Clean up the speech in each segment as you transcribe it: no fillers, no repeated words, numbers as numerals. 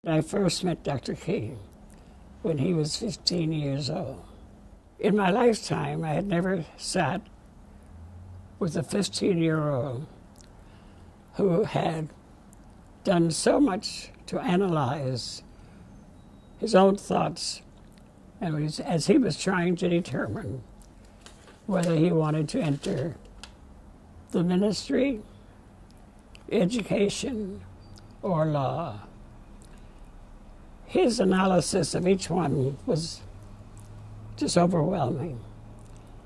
I first met Dr. King when he was 15 years old. In my lifetime, I had never sat with a 15-year-old who had done so much to analyze his own thoughts and as he was trying to determine whether he wanted to enter the ministry, education, or law. His analysis of each one was just overwhelming.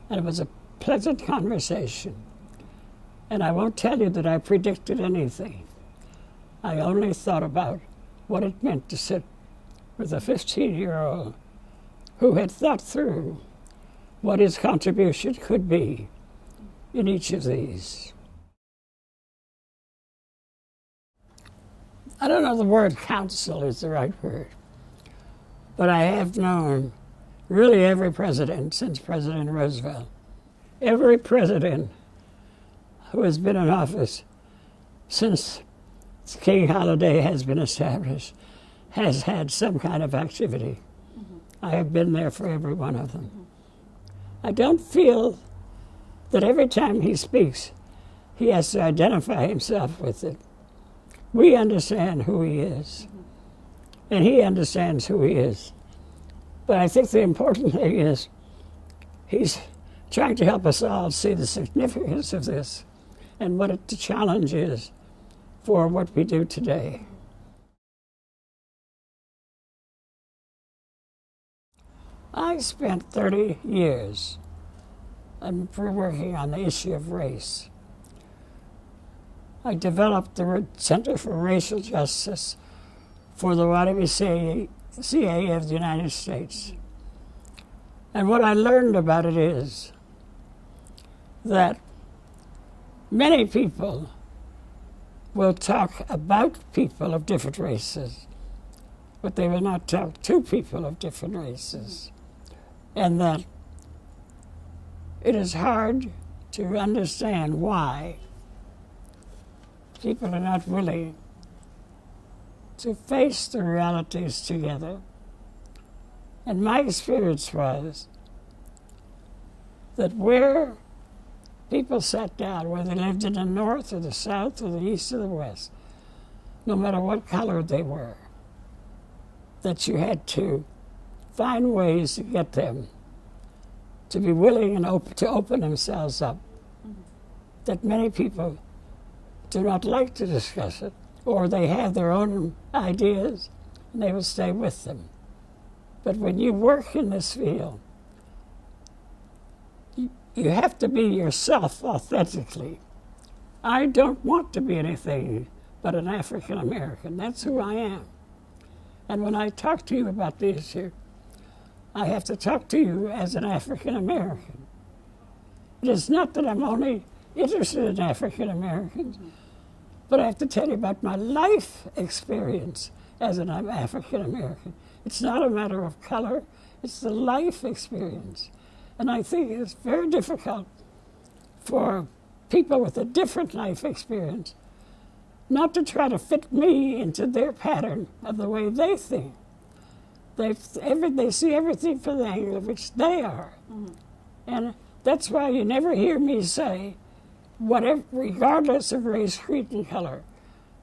And it was a pleasant conversation. And I won't tell you that I predicted anything. I only thought about what it meant to sit with a 15-year-old who had thought through what his contribution could be in each of these. I don't know the word counsel is the right word, but I have known really every president since President Roosevelt. Every president who has been in office since the King holiday has been established has had some kind of activity. I have been there for every one of them. I don't feel that every time he speaks, he has to identify himself with it. We understand who he is, and he understands who he is. But I think the important thing is he's trying to help us all see the significance of this and what the challenge is for what we do today. I spent 30 years working on the issue of race. I developed the Center for Racial Justice for the YWCA of the United States. And what I learned about it is that many people will talk about people of different races, but they will not talk to people of different races. And that it is hard to understand why people are not willing to face the realities together. And my experience was that where people sat down, whether they lived in the North or the South or the East or the West, no matter what color they were, that you had to find ways to get them to be willing and to open themselves up. That many people do not like to discuss it, or they have their own ideas and they will stay with them. But when you work in this field, you have to be yourself authentically. I don't want to be anything but an African American. That's who I am. And when I talk to you about the issue, I have to talk to you as an African American. It is not that I'm only interested in African Americans, but I have to tell you about my life experience as an African American. It's not a matter of color, it's the life experience. And I think it's very difficult for people with a different life experience not to try to fit me into their pattern of the way they think. They see everything from the angle of which they are. And that's why you never hear me say, whatever, regardless of race, creed, and color,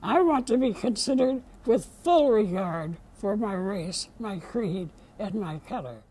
I want to be considered with full regard for my race, my creed, and my color.